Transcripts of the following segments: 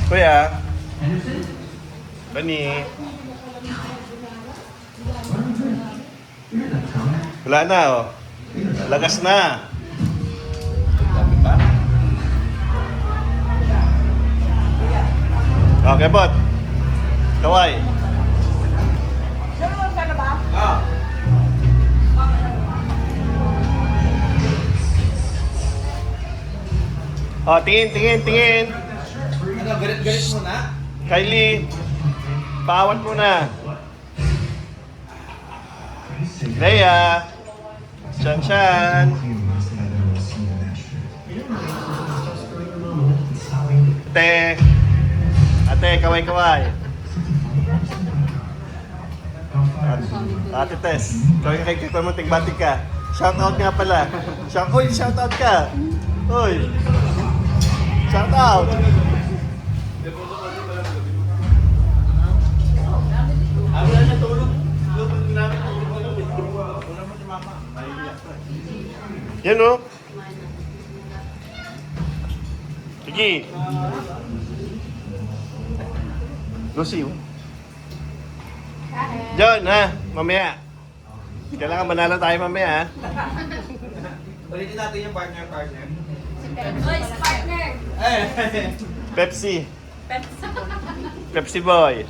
Kuya. Bani. Wala na, oh. Lagas na. Dami pa? Okay, bot. Kaway. Ah. Oh, tingin, tingin, tingin. Ano, galit mo na? Kylie. Paawat mo na. Leia. Shan Shan. Ate. Ate, kaway-kaway. Ate Tess, kaway-kaway mo, tingbatik ka. Shout out nga pala. Uy, shout out ka. Uy. Shout out. Wala na tulog. Tulog namin tulog. Wala mo si mama. Yan o. Sige. Lucy, oh. John, ha? Mamaya. Kailangan manalo tayo mamaya, ha? Ulitin natin yung partner. Boy, partner. Pepsi. Pepsi. Pepsi boy.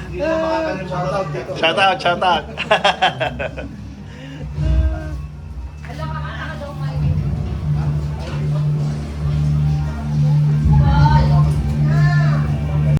Hindi na makakalim shoutout dito. Shout out, shout out.